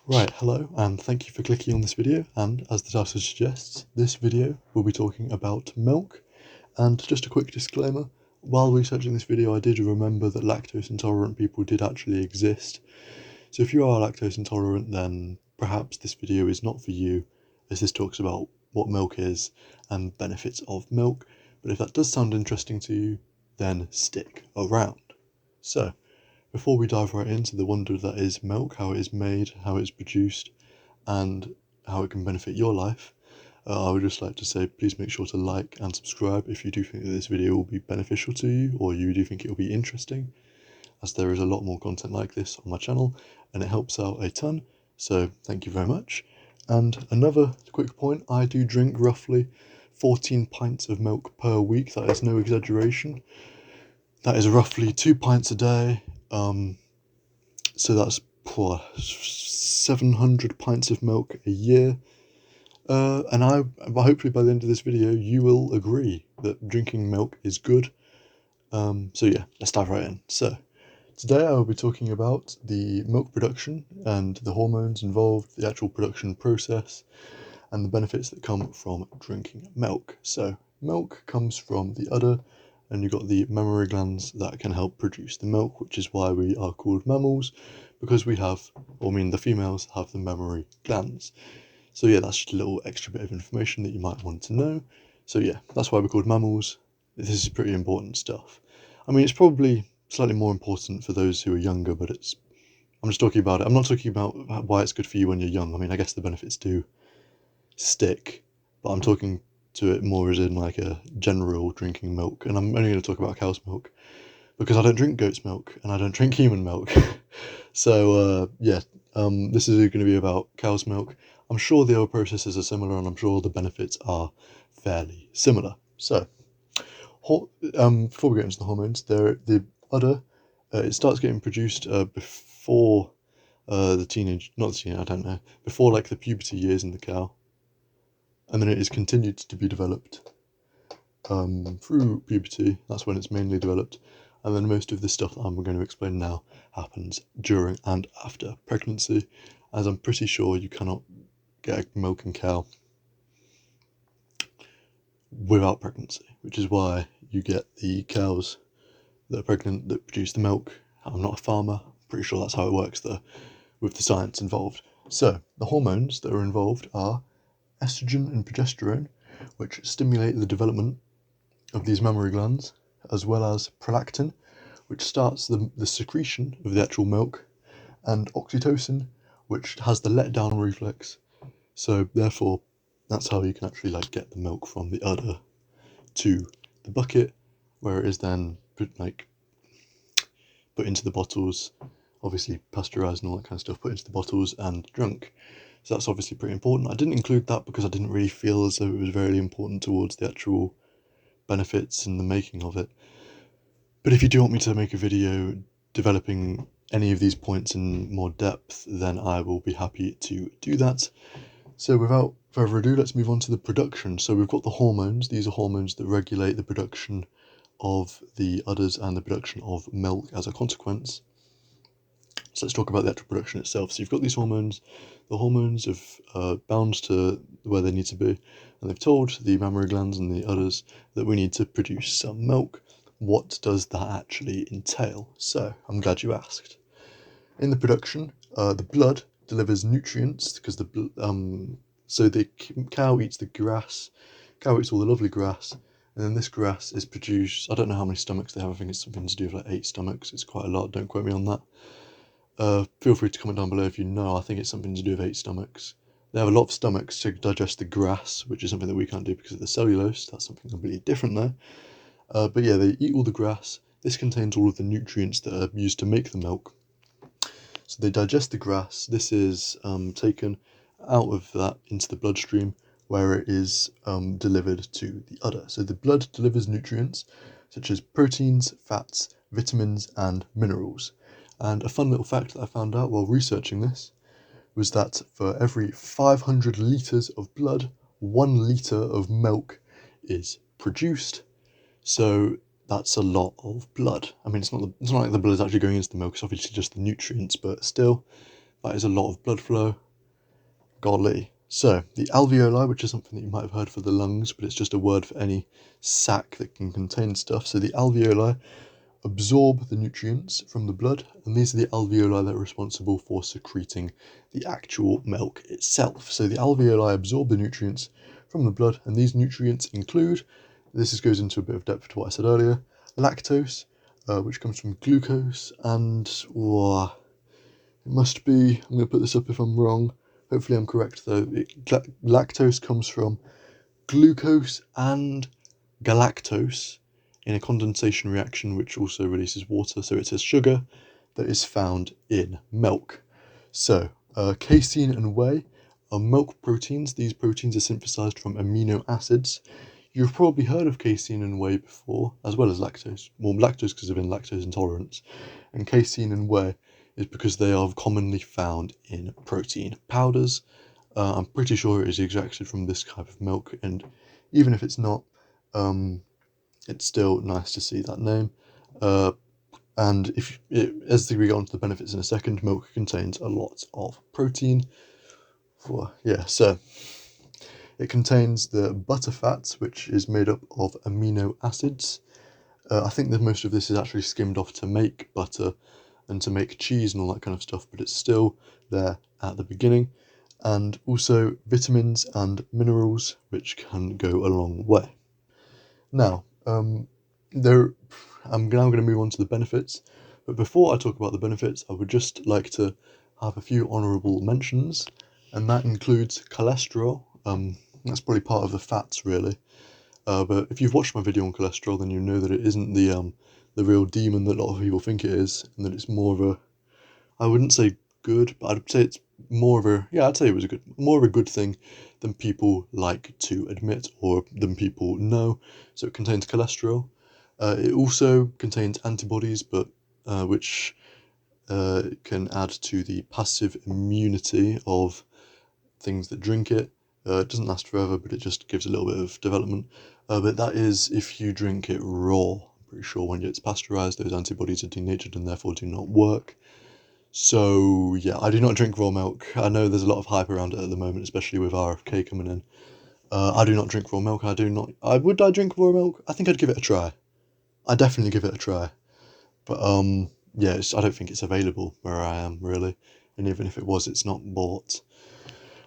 Right, hello, and thank you for clicking on this video, and as the title suggests, this video will be talking about milk. And just a quick disclaimer, while researching this video I did remember that lactose intolerant people did actually exist. So if you are lactose intolerant, then perhaps this video is not for you, as this talks about what milk is and benefits of milk. But if that does sound interesting to you, then stick around. So, before we dive right into the wonder that is milk, how it is made, how it is produced, and how it can benefit your life, I would just like to say please make sure to like and subscribe if you do think that this video will be beneficial to you, or you do think it will be interesting, as there is a lot more content like this on my channel and it helps out a ton, so thank you very much. And another quick point, I do drink roughly 14 pints of milk per week. That is no exaggeration. That is roughly 2 pints a day. So that's 700 pints of milk a year. And hopefully by the end of this video, you will agree that drinking milk is good. So yeah, let's dive right in. So today I will be talking about the milk production and the hormones involved, the actual production process, and the benefits that come from drinking milk. So milk comes from the udder, and you've got the mammary glands that can help produce the milk, which is why we are called mammals, because the females have the mammary glands. So yeah, that's just a little extra bit of information that you might want to know. So yeah, that's why we're called mammals. This is pretty important stuff. I mean, it's probably slightly more important for those who are younger, but I'm just talking about it. I'm not talking about why it's good for you when you're young. I mean, I guess the benefits do stick, but I'm talking to it more as in like a general drinking milk, and I'm only going to talk about cow's milk because I don't drink goat's milk and I don't drink human milk. So this is going to be about cow's milk. I'm sure the other processes are similar, and I'm sure the benefits are fairly similar. So before we get into the hormones, the udder, it starts getting produced before before like the puberty years in the cow, and then it is continued to be developed through puberty. That's when it's mainly developed, and then most of the stuff that I'm going to explain now happens during and after pregnancy, as I'm pretty sure you cannot get a milking cow without pregnancy, which is why you get the cows that are pregnant that produce the milk. I'm not a farmer, pretty sure that's how it works though, with the science involved. So the hormones that are involved are estrogen and progesterone, which stimulate the development of these mammary glands, as well as prolactin, which starts the secretion of the actual milk, and oxytocin, which has the letdown reflex. So therefore, that's how you can actually get the milk from the udder to the bucket, where it is then put into the bottles, obviously pasteurized and all that kind of stuff, put into the bottles and drunk. So that's obviously pretty important. I didn't include that because I didn't really feel as though it was very important towards the actual benefits and the making of it. But if you do want me to make a video developing any of these points in more depth, then I will be happy to do that. So without further ado, let's move on to the production. So we've got the hormones. These are hormones that regulate the production of the udders and the production of milk as a consequence. So let's talk about the actual production itself. So you've got these hormones. The hormones have bound to where they need to be, and they've told the mammary glands and the udders that we need to produce some milk. What does that actually entail? So I'm glad you asked. In the production, the blood delivers nutrients because so the cow eats the grass. Cow eats all the lovely grass, and then this grass is produced. I don't know how many stomachs they have. I think it's something to do with 8 stomachs. It's quite a lot. Don't quote me on that. Feel free to comment down below if you know. I think it's something to do with 8 stomachs. They have a lot of stomachs to digest the grass, which is something that we can't do because of the cellulose. That's something completely different there. But yeah, they eat all the grass. This contains all of the nutrients that are used to make the milk. So they digest the grass. This is taken out of that into the bloodstream, where it is delivered to the udder. So the blood delivers nutrients such as proteins, fats, vitamins, and minerals. And a fun little fact that I found out while researching this was that for every 500 litres of blood, 1 litre of milk is produced. So that's a lot of blood. I mean, it's not like the blood is actually going into the milk, it's obviously just the nutrients, but still, That is a lot of blood flow. Golly. So, the alveoli, which is something that you might have heard for the lungs, but it's just a word for any sac that can contain stuff. So the alveoli absorb the nutrients from the blood, and these are the alveoli that are responsible for secreting the actual milk itself. So the alveoli absorb the nutrients from the blood, and these nutrients include, this goes into a bit of depth to what I said earlier, lactose, which comes from glucose, and it must be, I'm going to put this up if I'm wrong, hopefully I'm correct though, lactose comes from glucose and galactose in a condensation reaction which also releases water, so it's a sugar that is found in milk. So, casein and whey are milk proteins. These proteins are synthesized from amino acids. You've probably heard of casein and whey before, as well as lactose. Well, lactose because of lactose intolerance, and casein and whey is because they are commonly found in protein powders. I'm pretty sure it is extracted from this type of milk, and even if it's not, it's still nice to see that name. And as we go on to the benefits in a second, milk contains a lot of protein. So it contains the butterfat, which is made up of amino acids. I think that most of this is actually skimmed off to make butter and to make cheese and all that kind of stuff, but it's still there at the beginning. And also vitamins and minerals, which can go a long way. Now, I'm now going to move on to the benefits, but before I talk about the benefits, I would just like to have a few honourable mentions, and that includes cholesterol. That's probably part of the fats, really. But if you've watched my video on cholesterol, then you know that it isn't the real demon that a lot of people think it is, and that it's more of a, I wouldn't say good, but I'd say it's more of a, I'd say it was more of a good thing than people like to admit or than people know. So it contains cholesterol. It also contains antibodies, but which can add to the passive immunity of things that drink it. It doesn't last forever, but it just gives a little bit of development. But that is if you drink it raw. I'm pretty sure when it's pasteurized, those antibodies are denatured and therefore do not work. So yeah, I do not drink raw milk. I know there's a lot of hype around it at the moment, especially with RFK coming in. I do not drink raw milk. Would I drink raw milk? I think I'd give it a try. I'd definitely give it a try. But yeah, I don't think it's available where I am, really. And even if it was, it's not bought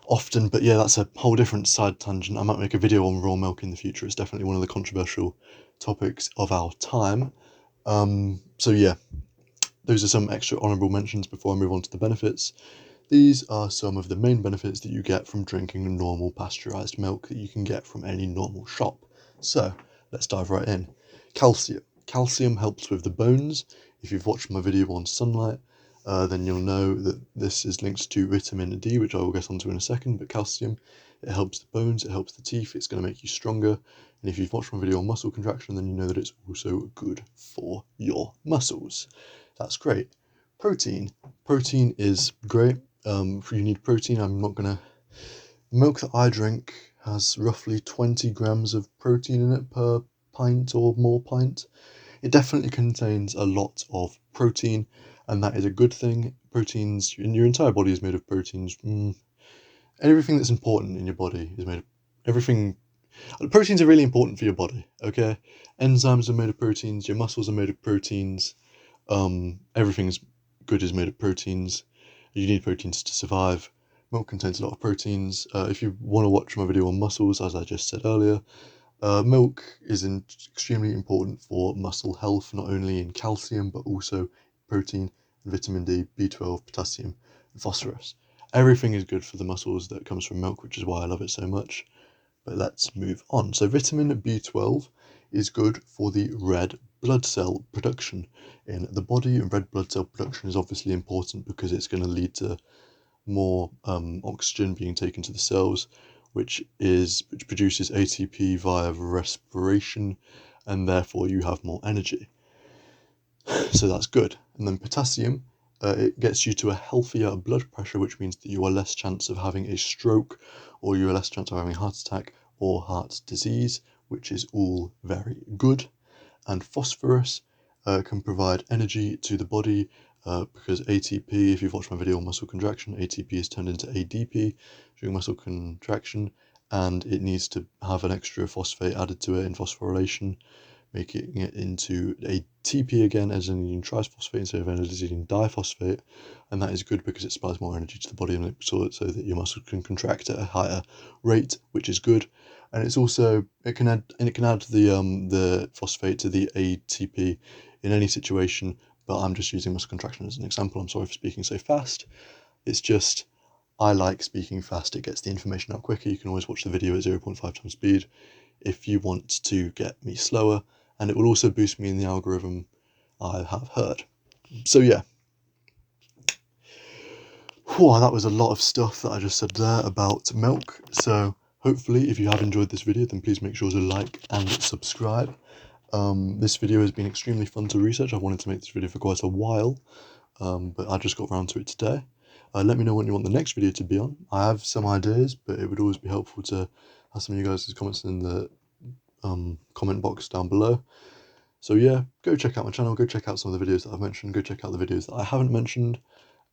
often. But yeah, that's a whole different side tangent. I might make a video on raw milk in the future. It's definitely one of the controversial topics of our time. So yeah, those are some extra honourable mentions before I move on to the benefits. These are some of the main benefits that you get from drinking normal pasteurised milk that you can get from any normal shop. So let's dive right in. Calcium. Calcium helps with the bones. If you've watched my video on sunlight, then you'll know that this is linked to vitamin D, which I will get onto in a second. But calcium, it helps the bones, it helps the teeth, it's going to make you stronger. And if you've watched my video on muscle contraction, then you know that it's also good for your muscles. That's great. Protein. Protein is great. You need protein. Milk that I drink has roughly 20 grams of protein in it per pint or more pint. It definitely contains a lot of protein, and that is a good thing. Proteins, in your entire body is made of proteins. Everything that's important in your body is made of everything. Proteins are really important for your body, okay? Enzymes are made of proteins, your muscles are made of proteins. Everything's good is made of proteins. You need proteins to survive. Milk contains a lot of proteins. If you want to watch my video on muscles, as I just said earlier, milk is extremely important for muscle health, not only in calcium, but also protein, vitamin D, B12, potassium, and phosphorus. Everything is good for the muscles that comes from milk, which is why I love it so much. But let's move on. So vitamin B12 is good for the red blood cell production in the body, and red blood cell production is obviously important because it's going to lead to more oxygen being taken to the cells, which produces ATP via respiration, and therefore you have more energy. So that's good. And then potassium, it gets you to a healthier blood pressure, which means that you are less chance of having a stroke, or you are less chance of having a heart attack or heart disease, which is all very good. And phosphorus can provide energy to the body because ATP, if you've watched my video on muscle contraction, ATP is turned into ADP during muscle contraction, and it needs to have an extra phosphate added to it in phosphorylation, making it into ATP again, as in triphosphate instead of adenosine diphosphate, and that is good because it supplies more energy to the body and so that your muscle can contract at a higher rate, which is good. And it's also it can add the phosphate to the ATP in any situation, but I'm just using muscle contraction as an example. I'm sorry for speaking so fast. It's just I like speaking fast. It gets the information out quicker. You can always watch the video at 0.5 times speed if you want to get me slower, and it will also boost me in the algorithm, I have heard. So yeah. Whew, that was a lot of stuff that I just said there about milk. So hopefully if you have enjoyed this video, then please make sure to like and subscribe. This video has been extremely fun to research. I've wanted to make this video for quite a while, but I just got around to it today. Let me know what you want the next video to be on. I have some ideas, but it would always be helpful to have some of you guys' comments in the comment box down below. So yeah, go check out my channel, go check out some of the videos that I've mentioned, go check out the videos that I haven't mentioned,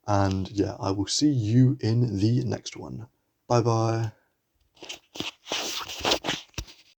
and yeah, I will see you in the next one. Bye bye.